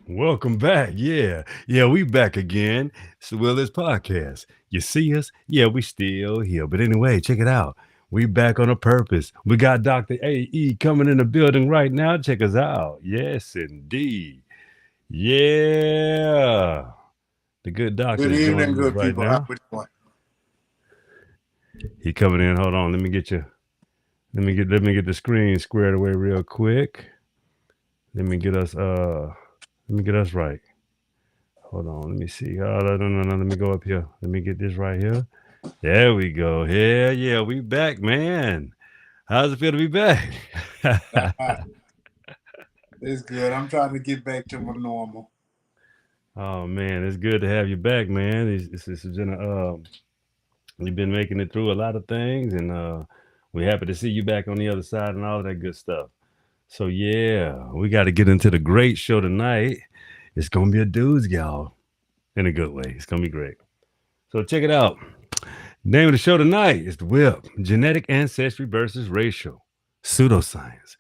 Welcome back. Yeah, we back again. It's the Willis Podcast. You see us? Yeah, we still here. But anyway, check it out. We back on a purpose. We got Dr. AE coming in the building right now. Check us out. Yes, indeed. Yeah. The good doctor Good is evening, joining us good right people. How now. we doing? He coming in. Hold on. Let me get you. Let me get the screen squared away real quick. Let me get us let me get us right. Hold on, let me see. No. Let me go up here. Let me get this right here. There we go. Yeah, we back, man. How's it feel to be back? Ah, it's good. I'm trying to get back to my normal. Oh man, it's good to have you back, man. It's been you've been making it through a lot of things, and we're happy to see you back on the other side and all of that good stuff. So yeah, we got to get into the great show tonight. It's gonna be a dudes, y'all, in a good way. It's gonna be great. So check it out. Name of the show tonight is the WIP, Genetic Ancestry versus Racial Pseudoscience.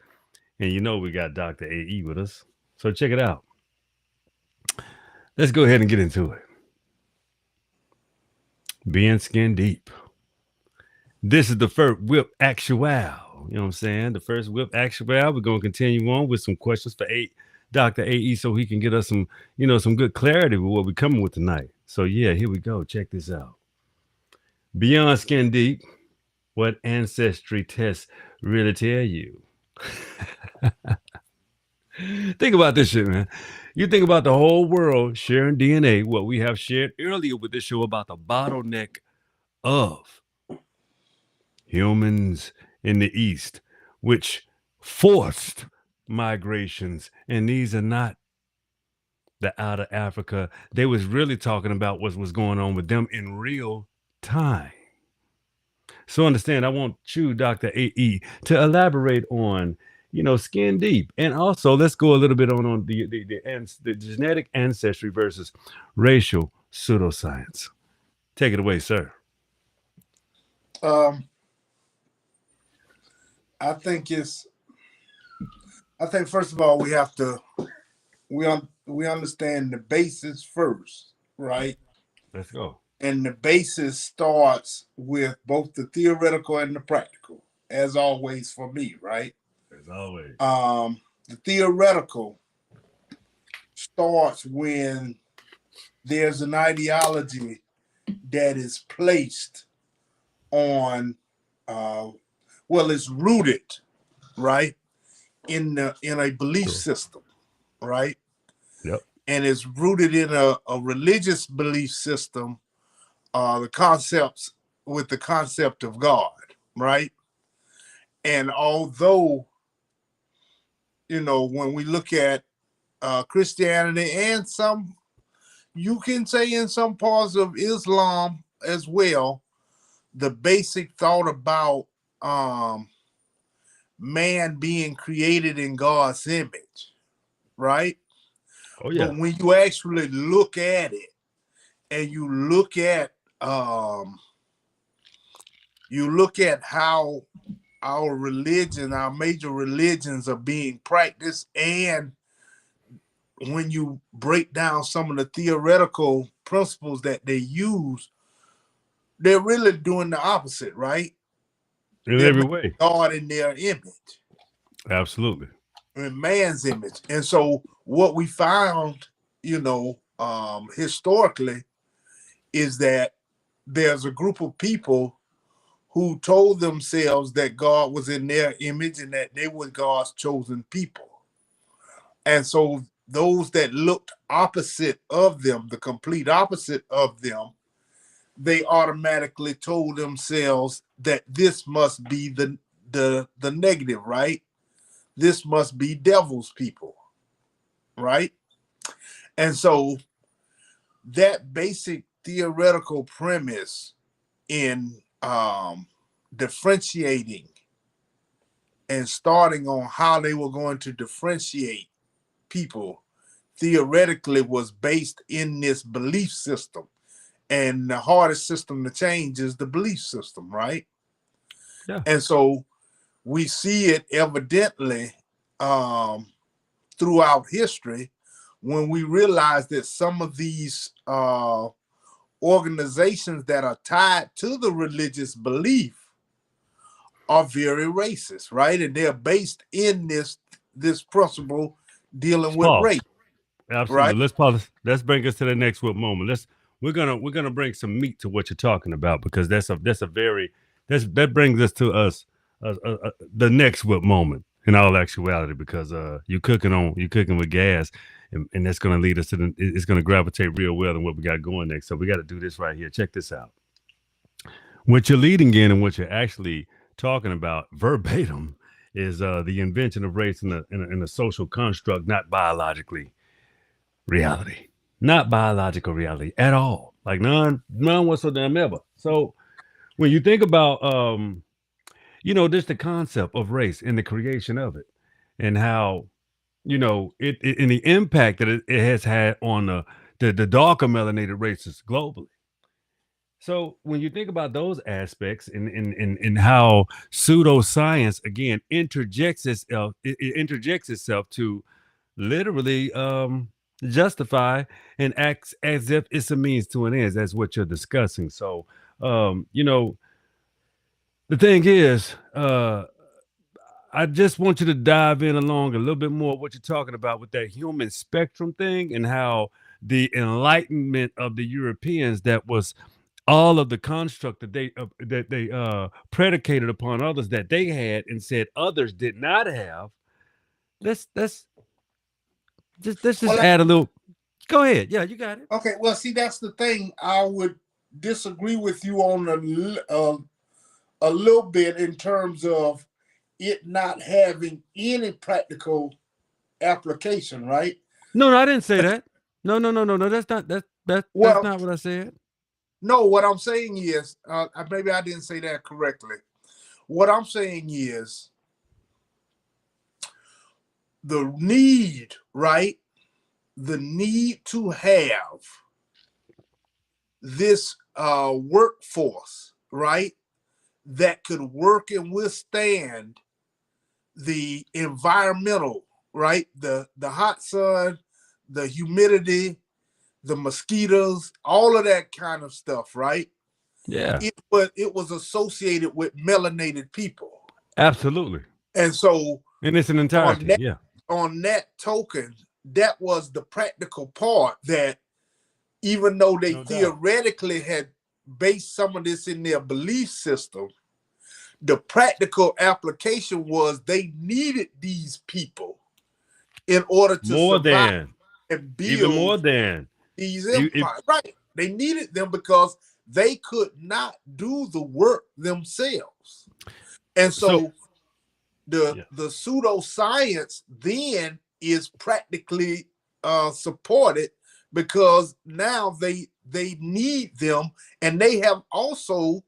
And you know we got Dr. AE with us. So check it out. Let's go ahead and get into it. Being skin deep. This is the first WIP Actual. You know what I'm saying? The first WIP Actual. We're going to continue on with some questions for Dr. AE so he can get us some good clarity with what we're coming with tonight. So yeah, here we go. Check this out. Beyond skin deep, what ancestry tests really tell you. Think about this shit, man. You think about the whole world sharing DNA, what we have shared earlier with this show about the bottleneck of humans in the East, which forced migrations. And these are not the out of Africa. They was really talking about what was going on with them in real time. So understand, I want you, Dr. AE, to elaborate on, skin deep. And also let's go a little bit on the genetic ancestry versus racial pseudoscience. Take it away, sir. Um, I think it's. I think first of all we have to we understand the basis first, right? Let's go. And the basis starts with both the theoretical and the practical, as always for me, right? As always. The theoretical starts when there's an ideology that is placed on it's rooted right in a belief True. system, right? Yep. And it's rooted in a religious belief system, the concepts with the concept of God, right? And although, when we look at Christianity and some, you can say in some parts of Islam as well, the basic thought about man being created in God's image, right? Oh But yeah. when you actually look at it and um, you look at how our religion, our major religions are being practiced, and when you break down some of the theoretical principles that they use, they're really doing the opposite, right? In They're every making way. God in their image, Absolutely. in man's image. And so what we found, historically, is that there's a group of people who told themselves that God was in their image and that they were God's chosen people. And so those that looked opposite of them, the complete opposite of them, they automatically told themselves that this must be the negative, right? This must be devil's people, right? And so that basic theoretical premise in differentiating and starting on how they were going to differentiate people theoretically was based in this belief system. And the hardest system to change is the belief system, right? Yeah. And so we see it evidently throughout history when we realize that some of these organizations that are tied to the religious belief are very racist, right? And they're based in this principle dealing with Paul. race, right? Absolutely. Let's pause. Let's bring us to the next whip moment. We're gonna bring some meat to what you're talking about, because that brings us to the next whip moment in all actuality, because you cooking with gas, and that's gonna lead us to it's gonna gravitate real well in what we got going next. So we got to do this right here. Check this out. What you're leading in and what you're actually talking about verbatim is the invention of race in a social construct, not biologically reality, not biological reality at all, like none whatsoever. So when you think about just the concept of race and the creation of it, and how it and the impact that it has had on the darker melanated races globally. So when you think about those aspects, and how pseudoscience again interjects itself to literally justify and acts as if it's a means to an end. That's what you're discussing. So the thing is, I just want you to dive in along a little bit more what you're talking about with that human spectrum thing, and how the enlightenment of the Europeans, that was all of the construct that they predicated upon others that they had and said others did not have. Let's just Well, add a little. Go ahead. Yeah, you got it. okay. Well, see, that's the thing. I would disagree with you on a little bit in terms of it not having any practical application, right? No, I didn't say that. No. That's Well, not what I said. no, what I'm saying is, maybe I didn't say that correctly. What I'm saying is the need, right? The need to have this workforce, right? That could work and withstand the environmental, right? The hot sun, the humidity, the mosquitoes, all of that kind of stuff, right? Yeah, It was associated with melanated people. absolutely. And so In its on entirety. that Yeah, on that token, that was the practical part, that even though they no doubt. theoretically had based some of this in their belief system, the practical application was they needed these people in order to More survive than, and even more build than. these If, empires. Right. They needed them because they could not do the work themselves. And so, so the yeah. pseudoscience then is practically supported, because now they need them, and they have also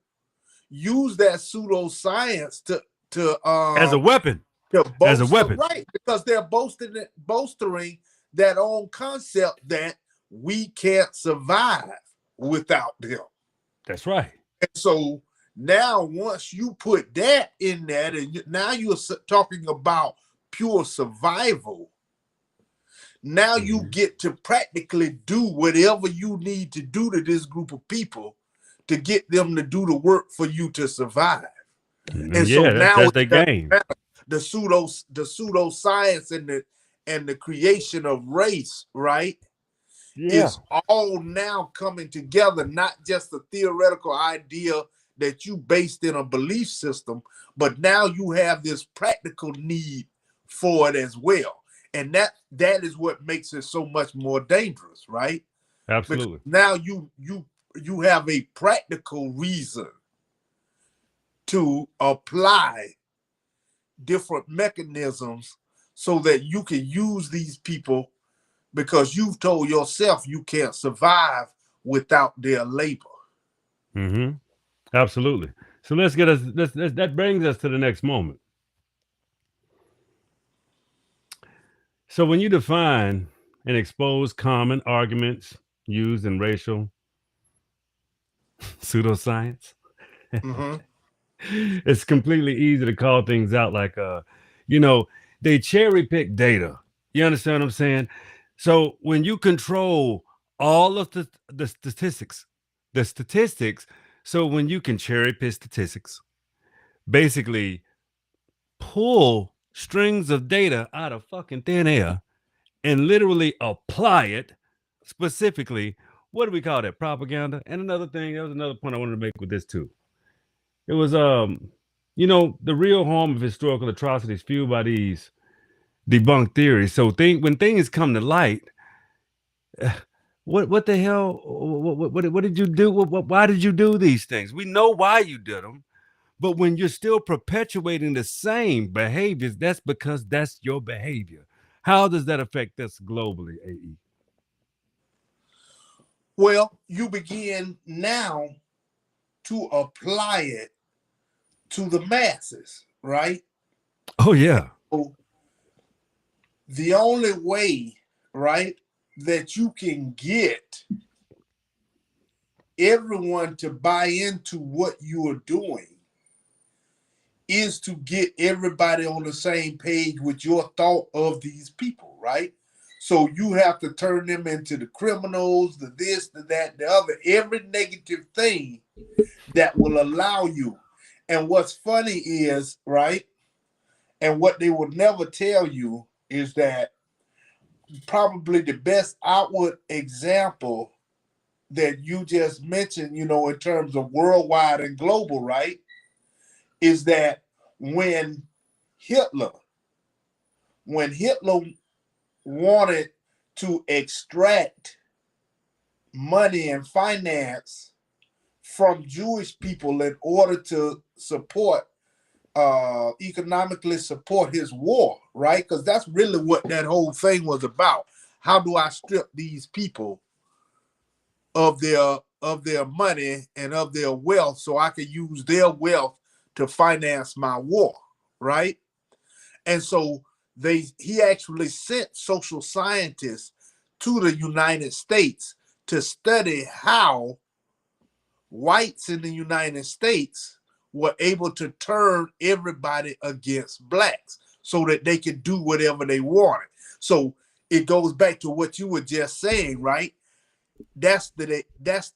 used that pseudoscience As a weapon. to As a bolster, weapon. right, because they're bolstering that own concept that we can't survive without them. That's right. And so now, once you put that in there, and now you're talking about pure survival, now you Mm-hmm. get to practically do whatever you need to do to this group of people to get them to do the work for you to survive. And so Yeah, now that's it their doesn't game. matter. The pseudoscience and the creation of race, right, Yeah. is all now coming together, not just a theoretical idea that you based in a belief system, but now you have this practical need for it as well. And that is what makes it so much more dangerous, right? Because Absolutely. now you have a practical reason to apply different mechanisms so that you can use these people, because you've told yourself you can't survive without their labor. Mm-hmm. Absolutely. So that brings us to the next moment. So when you define and expose common arguments used in racial pseudoscience, Mm-hmm. it's completely easy to call things out, like you know they cherry pick data. You understand what I'm saying? So when you control all of the statistics, so when you can cherry pick statistics, basically pull strings of data out of fucking thin air and literally apply it specifically. What do we call that? Propaganda. And another thing, there was another point I wanted to make with this too. It was the real harm of historical atrocities fueled by these debunked theories. So when things come to light, what the hell? What did you do? Why did you do these things? We know why you did them, but when you're still perpetuating the same behaviors, that's because that's your behavior. How does that affect us globally, AE? Well, you begin now to apply it to the masses, right? Oh yeah. So the only way, right, that you can get everyone to buy into what you are doing is to get everybody on the same page with your thought of these people, right? So you have to turn them into the criminals, the this, the that, the other, every negative thing that will allow you. And what's funny is, right, and what they will never tell you is that probably the best outward example that you just mentioned, in terms of worldwide and global, right, is that when Hitler, when Hitler wanted to extract money and finance from Jewish people in order to economically support his war, right? Because that's really what that whole thing was about. How do I strip these people of their money and of their wealth so I can use their wealth to finance my war, right? And so he actually sent social scientists to the United States to study how whites in the United States were able to turn everybody against blacks so that they could do whatever they wanted. So it goes back to what you were just saying, right? That's the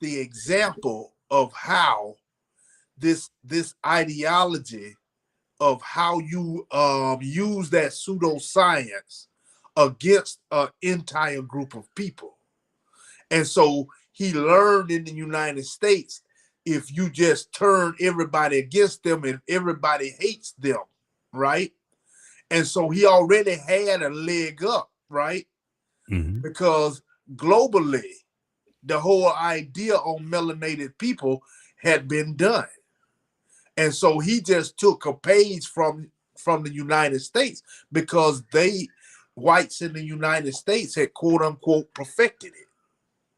example of how this ideology of how you use that pseudoscience against an entire group of people. And so he learned in the United States, if you just turn everybody against them and everybody hates them, right? And so he already had a leg up, right? Mm-hmm. Because globally, the whole idea on melanated people had been done. And so he just took a page from the United States because whites in the United States had quote unquote perfected it.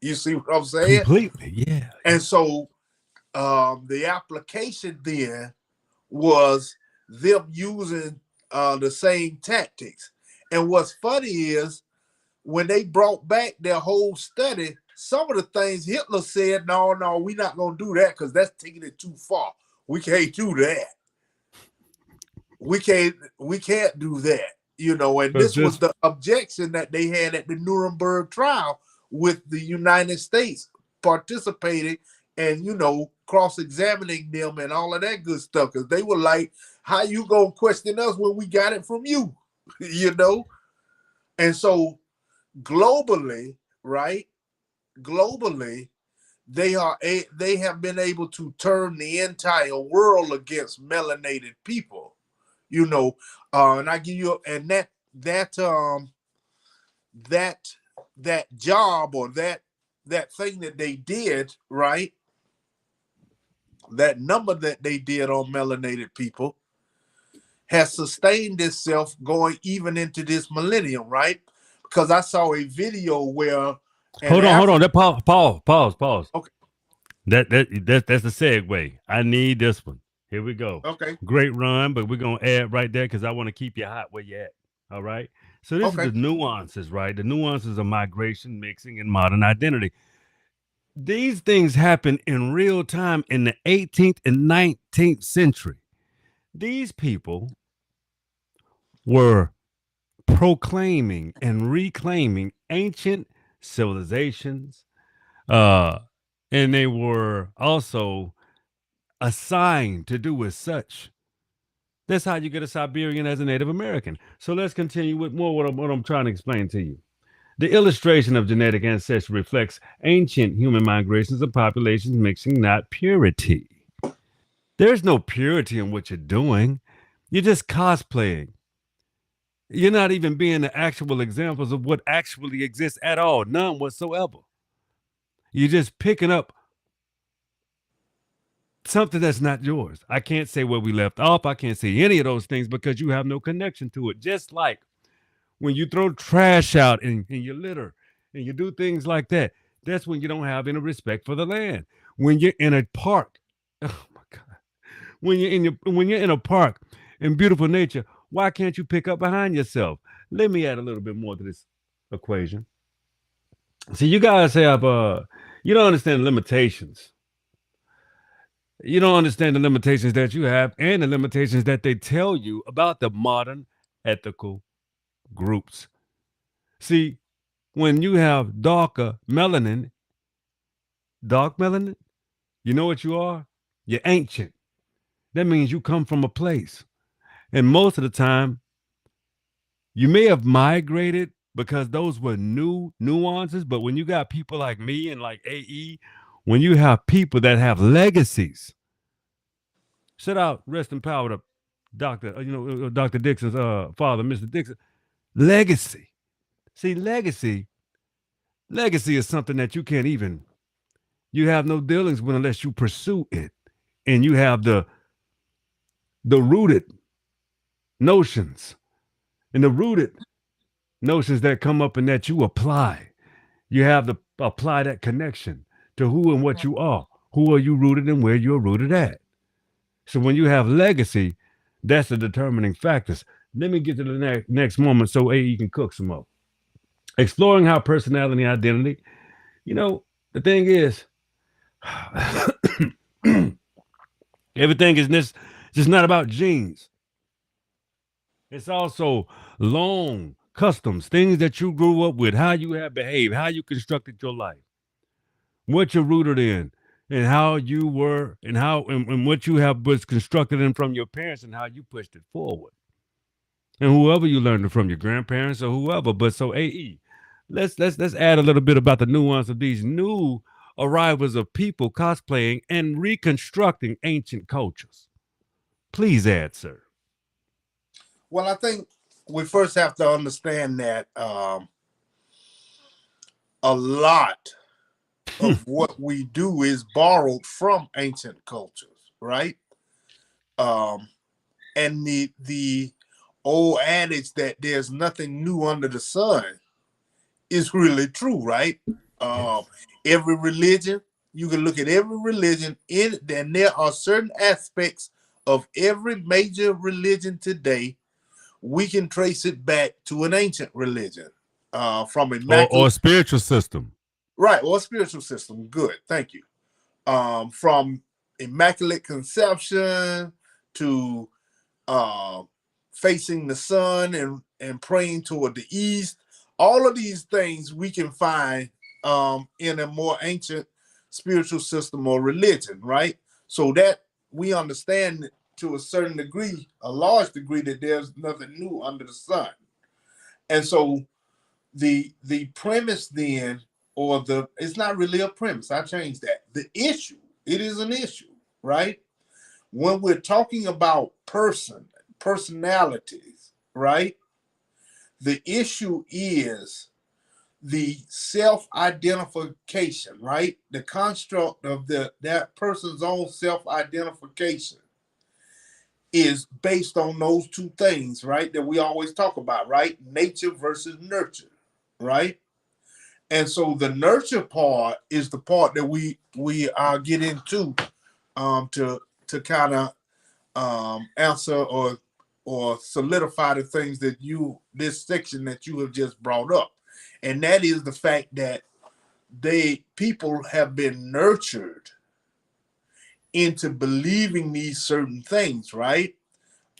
You see what I'm saying? Completely. Yeah. And so the application then was them using the same tactics. And what's funny is when they brought back their whole study, some of the things Hitler said, no, we're not going to do that because that's taking it too far. We can't do that. We can't do that. And Because this was just the objection that they had at the Nuremberg trial with the United States participating and, cross-examining them and all of that good stuff. Because they were like, how you going to question us when we got it from you? And so globally, right? Globally, they have been able to turn the entire world against melanated people, and I give you and that job or that thing that they did, right? That number that they did on melanated people has sustained itself going even into this millennium, right? Because I saw a video where an hold on. African. That pause. Okay, That's the segue. I need this one. Here we go. okay, Great run, but we're gonna add right there because I want to keep you hot where you at. All right. So this is okay. the nuances, right? The nuances of migration, mixing, and modern identity. These things happen in real time in the 18th and 19th century. These people were proclaiming and reclaiming ancient civilizations, uh, and they were also assigned to do as such. That's how you get a Siberian as a Native American. So let's continue with more what I'm trying to explain to you. The illustration of genetic ancestry reflects ancient human migrations of populations mixing, not purity. There's no purity in what you're doing. You're just cosplaying. You're not even being the actual examples of what actually exists at all, none whatsoever. You're just picking up something that's not yours. I can't say where we left off. I can't say any of those things because you have no connection to it. Just like when you throw trash out in your litter and you do things like that, that's when you don't have any respect for the land. When you're in a park, oh my God, when you're in a park in beautiful nature, why can't you pick up behind yourself? Let me add a little bit more to this equation. See, you guys have you don't understand limitations. You don't understand the limitations that you have and the limitations that they tell you about the modern ethical groups. See, when you have dark melanin, you know what you are? You're ancient. That means you come from a place. And most of the time, you may have migrated because those were new nuances. But when you got people like me and like AE, when you have people that have legacies, shout out, rest in power to Dr. Dixon's father, Mr. Dixon. Legacy. See, legacy is something that you have no dealings with unless you pursue it. And you have the rooted notions and the rooted notions that come up and that you apply. You have to apply that connection to who and what you are. Who are you rooted and where you're rooted at? So when you have legacy, that's the determining factors. Let me get to the next moment so AE can cook some more. Exploring how personality and identity, the thing is, everything is just not about genes. It's also long customs, things that you grew up with, how you have behaved, how you constructed your life, what you're rooted in, and how you were, and what you have was constructed in from your parents, and how you pushed it forward, and whoever you learned it from, your grandparents or whoever. But so AE, let's add a little bit about the nuance of these new arrivals of people cosplaying and reconstructing ancient cultures. Please add, sir. Well, I think we first have to understand that a lot of what we do is borrowed from ancient cultures, right? Um, and the old adage that there's nothing new under the sun is really true, right? Um, Yes. every religion, you can look at every religion in, and there are certain aspects of every major religion today we can trace it back to an ancient religion, from Or immaculate, spiritual system. right, or spiritual system. Good, thank you. From immaculate conception to uh, facing the sun and praying toward the east. All of these things we can find in a more ancient spiritual system or religion, right? So that we understand to a certain degree, a large degree, that there's nothing new under the sun. And so the premise then, or the it's not really a premise. I changed that. The issue, it is an issue, right? When we're talking about personalities, right? The issue is the self-identification, right? The construct of that person's own self-identification is based on those two things, right? That we always talk about, right? Nature versus nurture, right? And so the nurture part is the part that we get into to kind of answer or solidify the things that this section that you have just brought up, and that is the fact that people have been nurtured into believing these certain things, right?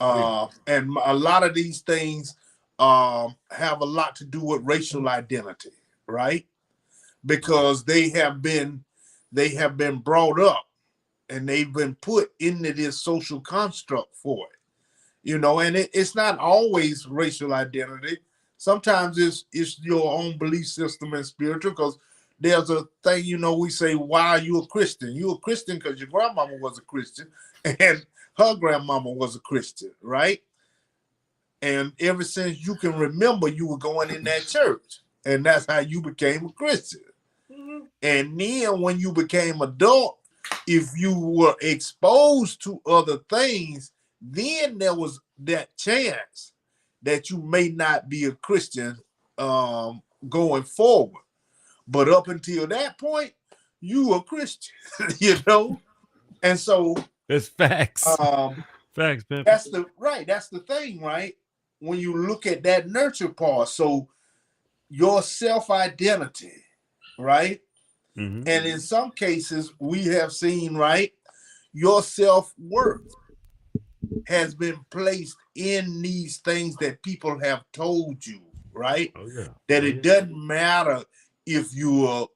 Agreed. And a lot of these things have a lot to do with racial identity, right? Because they have been brought up and they've been put into this social construct for it. And it's not always racial identity. Sometimes it's your own belief system and spiritual, because there's a thing, we say, why are you a Christian? You a Christian because your grandmama was a Christian and her grandmama was a Christian, right? And ever since you can remember, you were going in that church, and that's how you became a Christian. And then when you became adult, if you were exposed to other things, then there was that chance that you may not be a Christian going forward. But up until that point, you were Christian, And so It's facts. um, Facts, man. that's the thing, right? When you look at that nurture part, so your self-identity, right? Mm-hmm. And in some cases, we have seen, right, your self-worth has been placed in these things that people have told you, right? Oh yeah. That Oh it yeah. doesn't matter if you're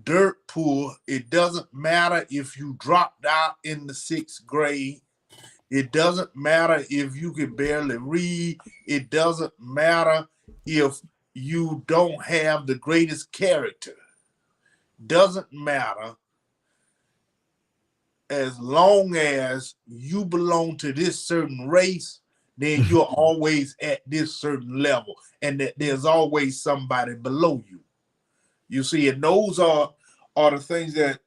dirt poor. It doesn't matter if you dropped out in the 6th grade. It doesn't matter if you can barely read. It doesn't matter if you don't have the greatest character. Doesn't matter, as long as you belong to this certain race, then you're always at this certain level, and that there's always somebody below you. You see, and those are the things that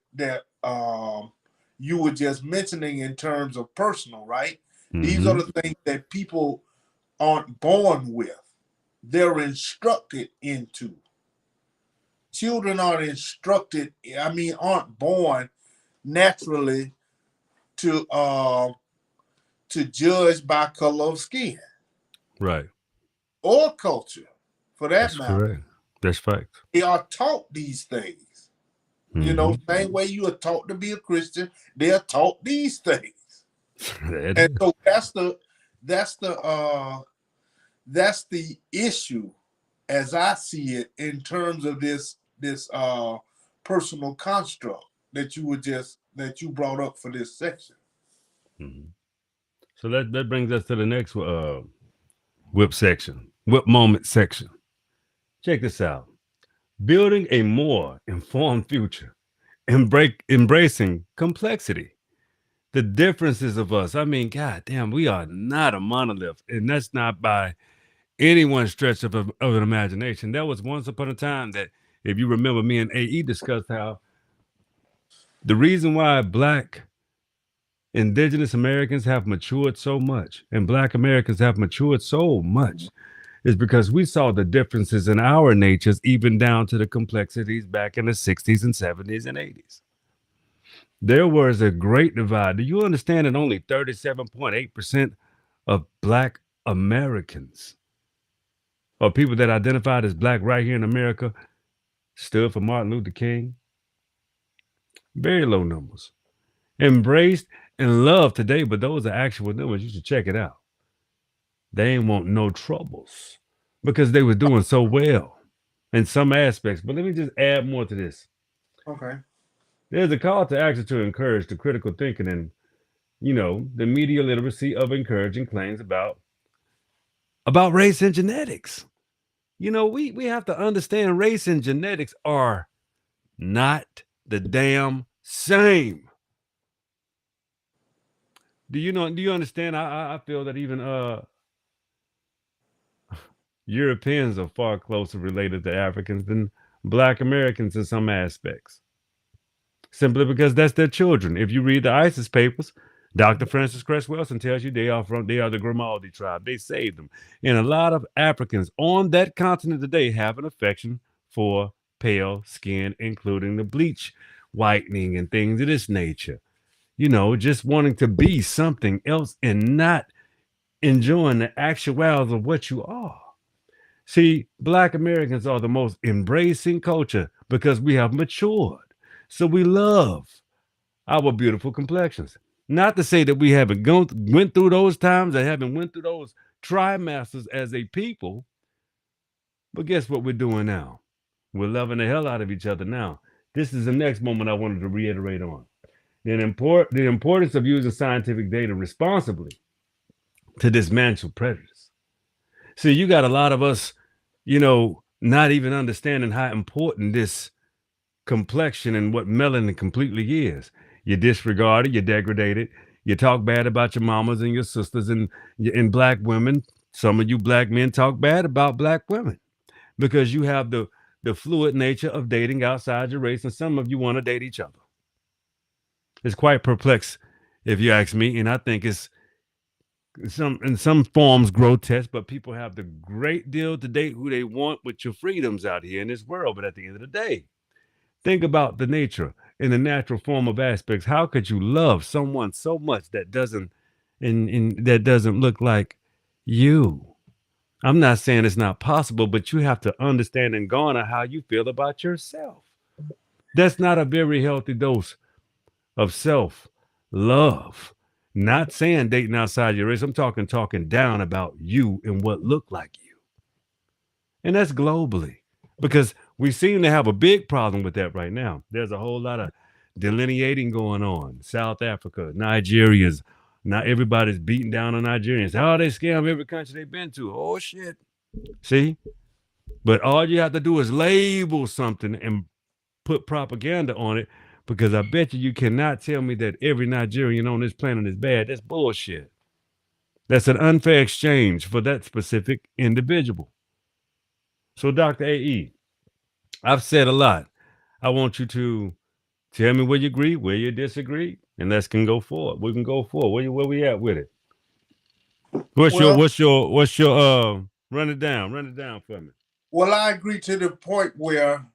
you were just mentioning in terms of personal, right? These are Mm-hmm. the things that people aren't born with. They're instructed into. Children are instructed, aren't born naturally to judge by color of skin Right. or culture, for that That's matter. correct. That's facts. They are taught these things. Mm-hmm. Same way you are taught to be a Christian, they are taught these things. It And is. so that's the issue as I see it in terms of this personal construct that you brought up for this section. Mm-hmm. So that brings us to the next whip section, whip moment section. Check this out. Building a more informed future, embracing complexity, the differences of us. I mean, god damn, we are not a monolith, and that's not by anyone's stretch of an imagination. There was once upon a time that, if you remember, me and AE discussed how the reason why black indigenous Americans have matured so much and black Americans have matured so much is because we saw the differences in our natures, even down to the complexities back in the 60s and 70s and 80s. There was a great divide. Do you understand that only 37.8% of black Americans, or people that identified as black right here in America, stood for Martin Luther King? Very low numbers. Embraced and loved today, but those are actual numbers. You should check it out. They ain't want no troubles because they were doing so well in some aspects. But let me just add more to this. Okay. There's a call to action to encourage the critical thinking and, the media literacy of encouraging claims about race and genetics. We have to understand race and genetics are not the damn same. Do you understand? I feel that even Europeans are far closer related to Africans than black Americans in some aspects. Simply because that's their children. If you read the ISIS papers, Dr. Francis Cress Wilson tells you they are the Grimaldi tribe. They saved them. And a lot of Africans on that continent today have an affection for pale skin, including the bleach whitening and things of this nature. Just wanting to be something else and not enjoying the actualities of what you are. See, black Americans are the most embracing culture because we have matured. So we love our beautiful complexions. Not to say that we haven't went through those times or haven't went through those trimesters as a people, but guess what we're doing now? We're loving the hell out of each other now. This is the next moment I wanted to reiterate on. The importance of using scientific data responsibly to dismantle prejudice. See, you got a lot of us, not even understanding how important this complexion and what melanin completely is. You disregard it, you degrade it, you talk bad about your mamas and your sisters and black women. Some of you black men talk bad about black women because you have the fluid nature of dating outside your race, and some of you want to date each other. It's quite perplexed, if you ask me, and I think it's in some forms grotesque, but people have the great deal to date who they want with your freedoms out here in this world. But at the end of the day, think about the nature and the natural form of aspects. How could you love someone so much that doesn't that doesn't look like you? I'm not saying it's not possible, but you have to understand and garner how you feel about yourself. That's not a very healthy dose of self love. Not saying dating outside your race. I'm talking down about you and what look like you. And that's globally. Because we seem to have a big problem with that right now. There's a whole lot of delineating going on. South Africa, Nigeria's, not everybody's beating down on Nigerians. Oh, they scam every country they've been to. Oh shit. See? But all you have to do is label something and put propaganda on it, because I bet you cannot tell me that every Nigerian on this planet is bad. That's bullshit. That's an unfair exchange for that specific individual. So, Dr. A.E., I've said a lot. I want you to tell me where you agree, where you disagree, and let's can go forward. We can go forward. Where we at with it? Well, What's your run it down for me. well, I agree to the point where,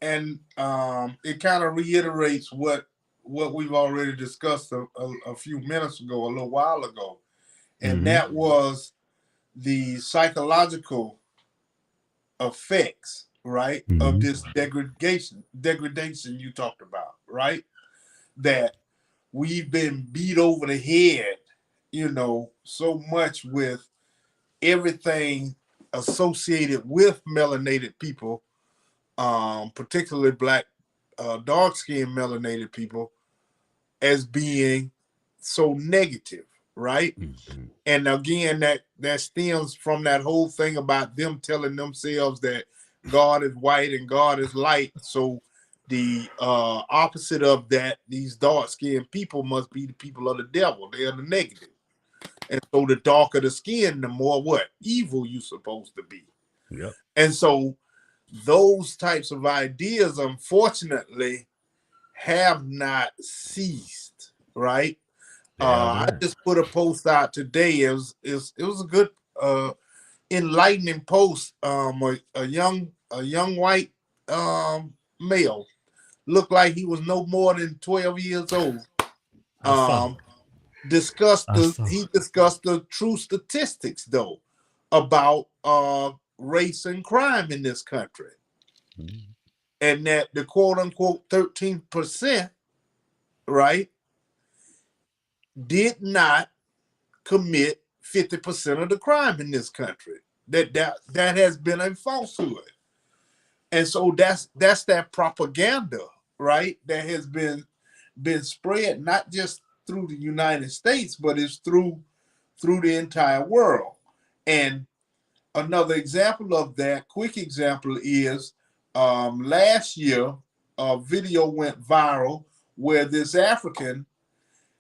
and it kind of reiterates what we've already discussed a few minutes ago, a little while ago, and that was the psychological effects, right, of this degradation you talked about, right? That we've been beat over the head, so much with everything associated with melanated people, particularly black, dark-skinned melanated people, as being so negative, right? And again, that stems from that whole thing about them telling themselves that God is white and God is light. So the opposite of that, these dark-skinned people must be the people of the devil. They are the negative. And so the darker the skin, the more what? Evil you're supposed to be. Yep. And so those types of ideas, unfortunately, have not ceased, right? I just put a post out today. It was a good enlightening post. A young white male, looked like he was no more than 12 years old. Discussed the true statistics though about race and crime in this country. And that the quote unquote 13%, right, did not commit 50% of the crime in this country. That has been a falsehood. And so that's that propaganda, right, that has been spread not just through the United States, but it's through the entire world. And another example of that, quick example, is last year a video went viral where this African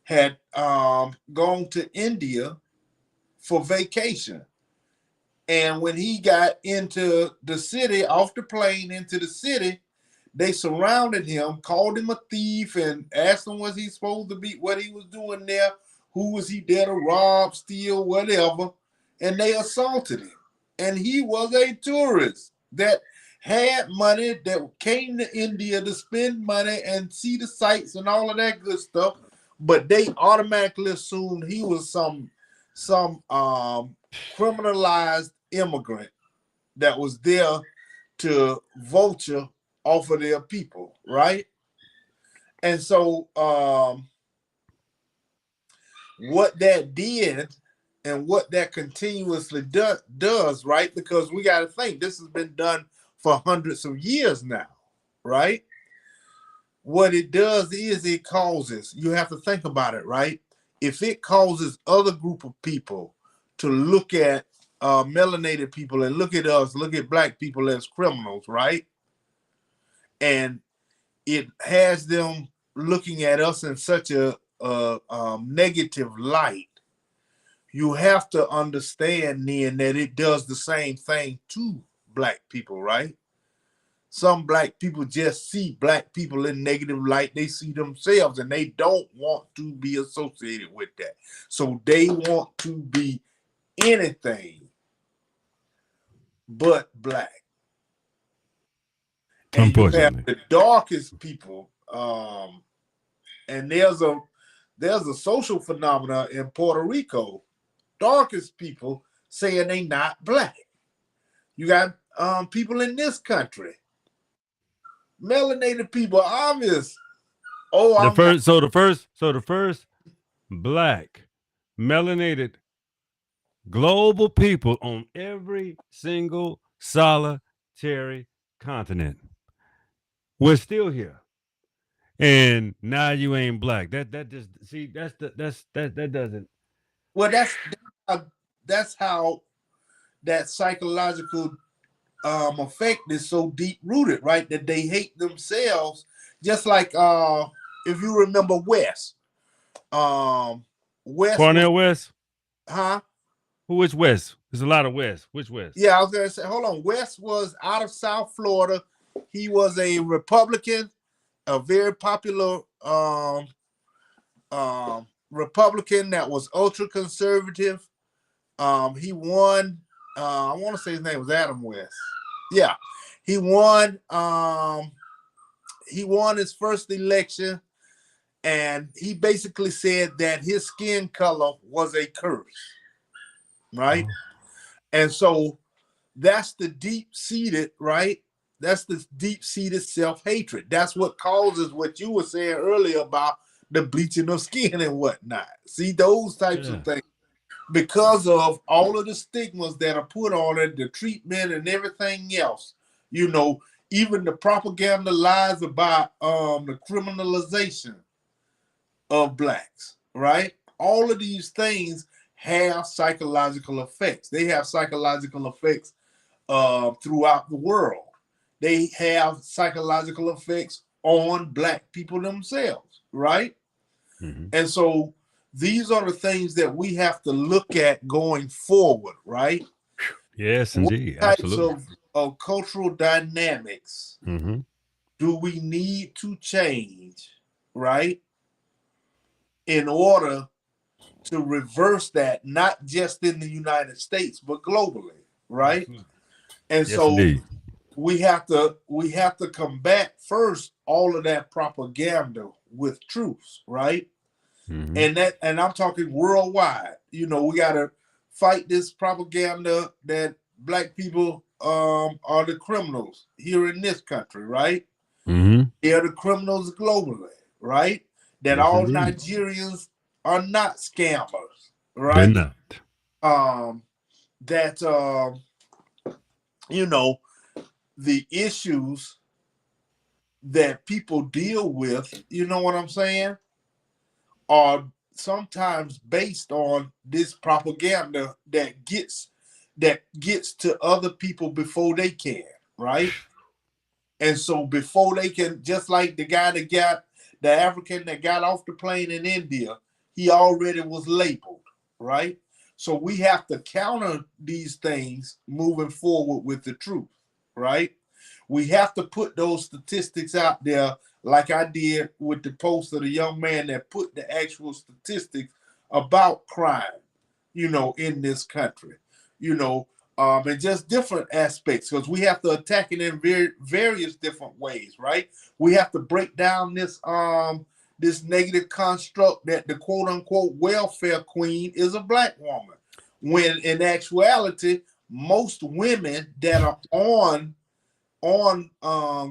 had gone to India for vacation. And when he got into the city, off the plane into the city, they surrounded him, called him a thief, and asked him was he supposed to be, what he was doing there, who was he there to rob, steal, whatever. And they assaulted him. And he was a tourist that had money, that came to India to spend money and see the sights and all of that good stuff. But they automatically assumed he was some criminalized immigrant that was there to vulture off of their people, right? And so what that did and what that continuously does, right? Because we got to think this has been done for hundreds of years now, right? What it does is it causes, you have to think about it, right? If it causes other group of people to look at melanated people and look at us, look at black people as criminals, right? And it has them looking at us in such a negative light, you have to understand then that it does the same thing to black people, right? Some black people just see black people in negative light. They see themselves and they don't want to be associated with that. So they want to be anything but black. And you have Unfortunately. the darkest people, and there's a social phenomena in Puerto Rico. Darkest people saying they not black. You got people in this country, melanated people, obvious. Oh, I'm not. The first black melanated global people on every single solitary continent. We're still here. And now you ain't black. That just see that doesn't. Well, that's how that psychological effect is so deep rooted, right? That they hate themselves, just like if you remember West. West was, Cornell West. huh? Who is West? There's a lot of West. Which West? Yeah, I was gonna say, hold on. West was out of South Florida. He was a Republican, a very popular Republican that was ultra conservative. He won. I want to say his name was Adam West. Yeah, he won. He won his first election, and he basically said that his skin color was a curse, right? And so that's the deep-seated, right? That's the deep-seated self-hatred. That's what causes what you were saying earlier about the bleaching of skin and whatnot. See, those types of things. Because of all of the stigmas that are put on it, the treatment and everything else, you know, even the propaganda lies about the criminalization of blacks, right? All of these things have psychological effects. They have psychological effects throughout the world. They have psychological effects on black people themselves, right? Mm-hmm. And so these are the things that we have to look at going forward, right? Yes, What indeed. types Absolutely. of cultural dynamics Mm-hmm. do we need to change, right? In order to reverse that, not just in the United States, but globally, right? Absolutely. And Yes, so indeed. we have to combat first all of that propaganda with truths, right? Mm-hmm. And I'm talking worldwide. You know, we gotta fight this propaganda that black people are the criminals here in this country, right? Mm-hmm. They're the criminals globally, right? That Yes, all indeed. Nigerians are not scammers, They're right? not. Um, that you know, the issues that people deal with, you know what I'm saying, are sometimes based on this propaganda that gets to other people before they can, right? And so before they can, just like the guy that got the African that got off the plane in India, he already was labeled, right? So we have to counter these things moving forward with the truth, right? We have to put those statistics out there, like I did with the post of the young man that put the actual statistics about crime, you know, in this country, you know, and just different aspects, because we have to attack it in various different ways, right? We have to break down this negative construct that the quote unquote welfare queen is a black woman, when in actuality, most women that are on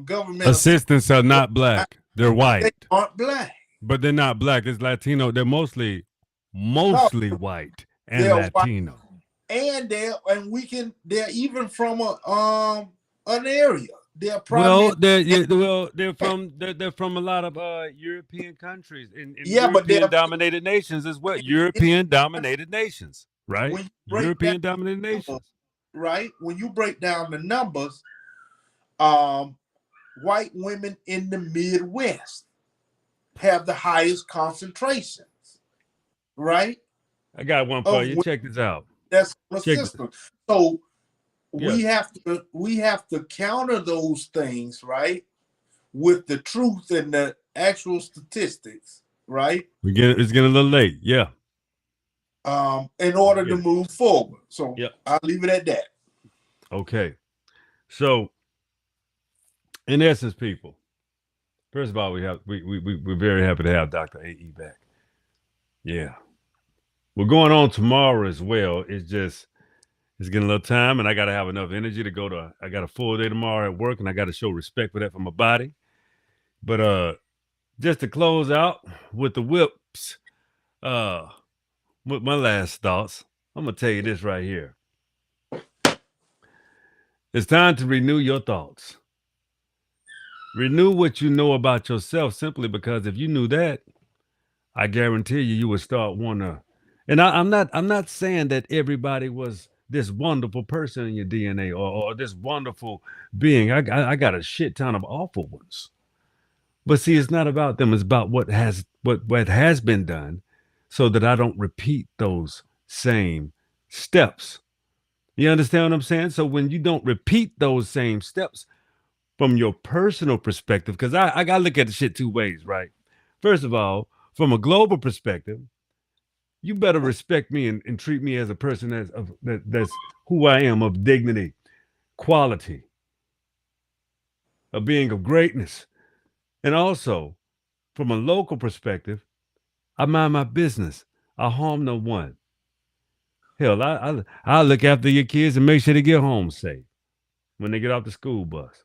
government Assistants are not black. They're they white. aren't black. But they're not black. It's Latino. They're mostly No, white and they're white, Latino. and they're even from a an area. They're Well, primarily, they're from a lot of European countries and yeah, but European they're dominated nations as well. in European dominated nations, right? when you break down European dominated the numbers, nations. right? When you break down the numbers, um, white women in the Midwest have the highest concentrations, right? I got one for Of you. women Check this out. that's in the Check this. system. So Yes, we have to counter those things, right? With the truth and the actual statistics, right? it's getting a little late. Yeah, In I order to get it. move forward. So Yep. I'll leave it at that. Okay. So, in essence, people. First of all, we're very happy to have Dr. A.E. back. Yeah, we're going on tomorrow as well. It's getting a little time, and I got to have enough energy to go to. I got a full day tomorrow at work, and I got to show respect for that for my body. But just to close out with the whips, uh, with my last thoughts, I'm gonna tell you this right here. It's time to renew your thoughts. Renew what you know about yourself, simply because if you knew that, I guarantee you would start wanting to. And I'm not saying that everybody was this wonderful person in your DNA or this wonderful being. I got a shit ton of awful ones. But see, it's not about them. It's about what has been done, so that I don't repeat those same steps. You understand what I'm saying? So when you don't repeat those same steps from your personal perspective, because I gotta look at the shit two ways, right? First of all, from a global perspective, you better respect me and treat me as a person that's who I am, of dignity, quality, a being of greatness. And also, from a local perspective, I mind my business. I harm no one. Hell, I look after your kids and make sure they get home safe when they get off the school bus.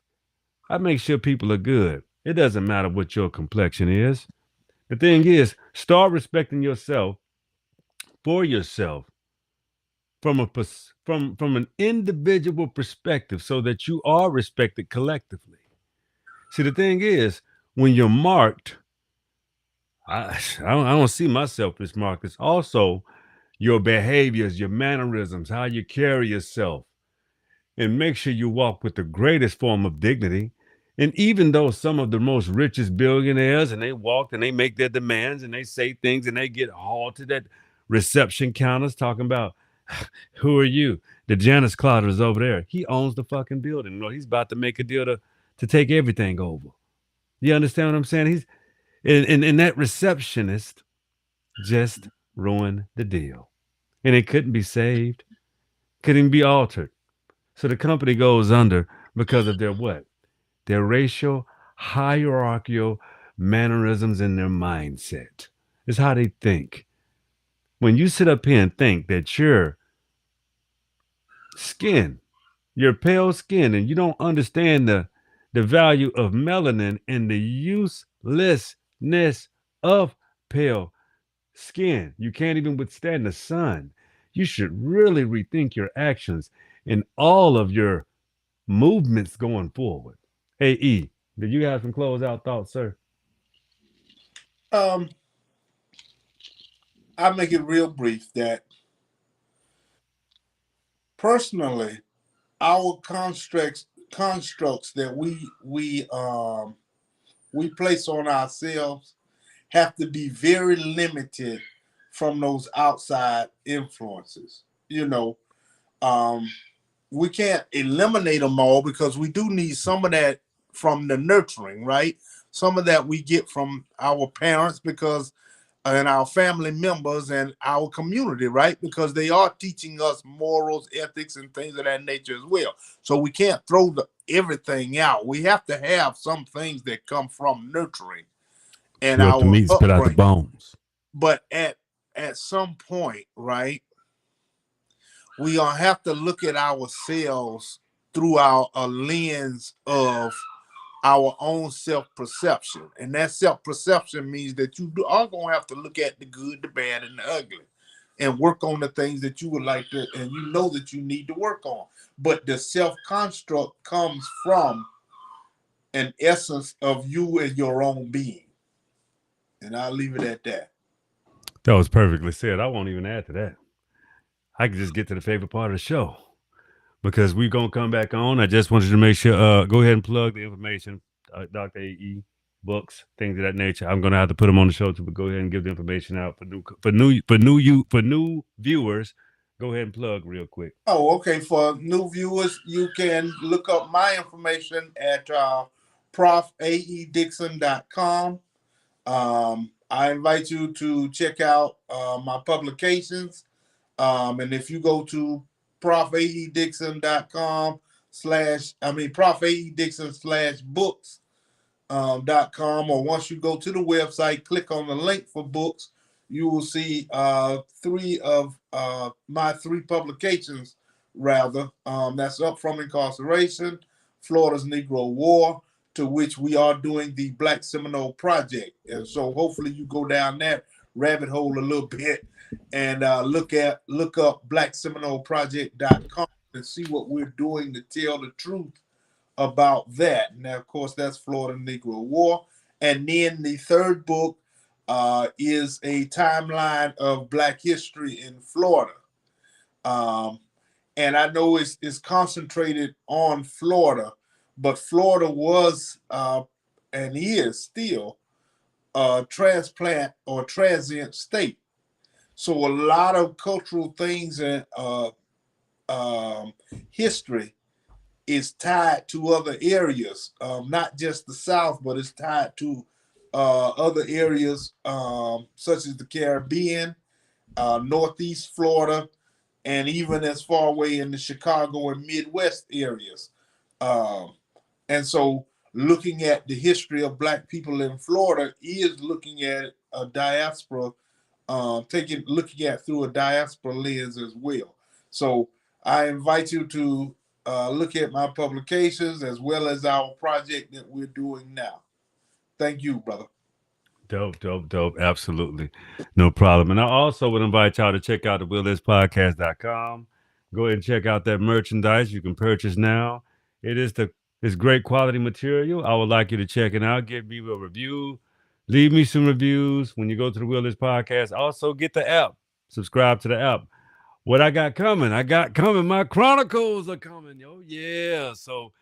I make sure people are good. It doesn't matter what your complexion is. The thing is, start respecting yourself for yourself from an individual perspective, so that you are respected collectively. See, the thing is, when you're marked, I don't see myself as marked. It's also your behaviors, your mannerisms, how you carry yourself, and make sure you walk with the greatest form of dignity. And even though some of the most richest billionaires, and they walk and they make their demands and they say things and they get halted at reception counters talking about, who are you? The Janus Clotter is over there. He owns the fucking building. He's about to make a deal to take everything over. You understand what I'm saying? And that receptionist just ruined the deal. And it couldn't be saved, couldn't be altered. So the company goes under because of their what? Their racial, hierarchical mannerisms in their mindset. It's how they think. When you sit up here and think that your skin, your pale skin, and you don't understand the value of melanin and the uselessness of pale skin, you can't even withstand the sun. You should really rethink your actions and all of your movements going forward. Hey, E, do you have some closeout thoughts, sir? Um, I'll make it real brief that personally, our constructs that we place on ourselves have to be very limited from those outside influences. Um, we can't eliminate them all, because we do need some of that from the nurturing, right? Some of that we get from our parents, because and our family members and our community, right? Because they are teaching us morals, ethics, and things of that nature as well. So we can't throw everything out. We have to have some things that come from nurturing and Chew up the our meat, spit out the upbringing. bones. But at some point, right, we gonna have to look at ourselves through a lens of our own self-perception. And that self-perception means that you are going to have to look at the good, the bad, and the ugly and work on the things that you would like to, and you know that you need to work on. But the self-construct comes from an essence of you and your own being. And I'll leave it at that. That was perfectly said. I won't even add to that. I can just get to the favorite part of the show because we're going to come back on. I just wanted to make sure, go ahead and plug the information, Dr. AE, books, things of that nature. I'm going to have to put them on the show too, but go ahead and give the information out for new viewers. Go ahead and plug real quick. Oh, okay. For new viewers, you can look up my information at profaedixon.com. I invite you to check out my publications. And if you go to profaedixon.com profaedixon/books .com, or once you go to the website, click on the link for books, you will see three of my three publications, rather. That's Up From Incarceration, Florida's Negro War, to which we are doing the Black Seminole Project. And so hopefully you go down that rabbit hole a little bit and look up blackseminoleproject.com and see what we're doing to tell the truth about that. Now, of course, that's Florida Negro War. And then the third book is a timeline of Black history in Florida. And I know it's concentrated on Florida, but Florida was and is still a transplant or transient state. So a lot of cultural things and history is tied to other areas, not just the South, but it's tied to other areas such as the Caribbean, Northeast Florida, and even as far away in the Chicago and Midwest areas. And so looking at the history of Black people in Florida is looking at a diaspora, looking at through a diaspora lens as well. So I invite you to look at my publications as well as our project that we're doing now. Thank you, brother. Dope. Absolutely. No problem. And I also would invite y'all to check out the willispodcast.com. Go ahead and check out that merchandise you can purchase now. It's great quality material. I would like you to check it out. Give me a review. Leave me some reviews when you go to the Willis Podcast. Also, get the app. Subscribe to the app. What I got coming? My chronicles are coming. Oh, yeah. So,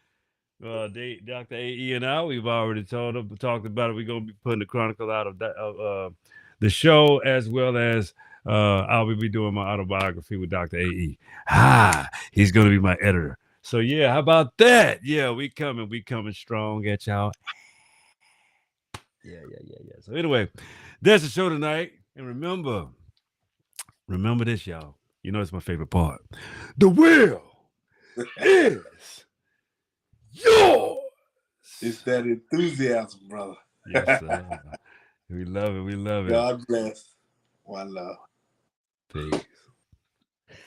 Dr. AE and I, we've already talked about it. We're going to be putting the chronicle out of the show, as well as I'll be doing my autobiography with Dr. AE. He's going to be my editor. So, yeah, how about that? Yeah, we coming strong at y'all. Yeah. So, anyway, that's the show tonight. And remember this, y'all. You know, it's my favorite part. The will is yours. It's that enthusiasm, brother. Yes, sir. We love it. God bless. One love. Peace.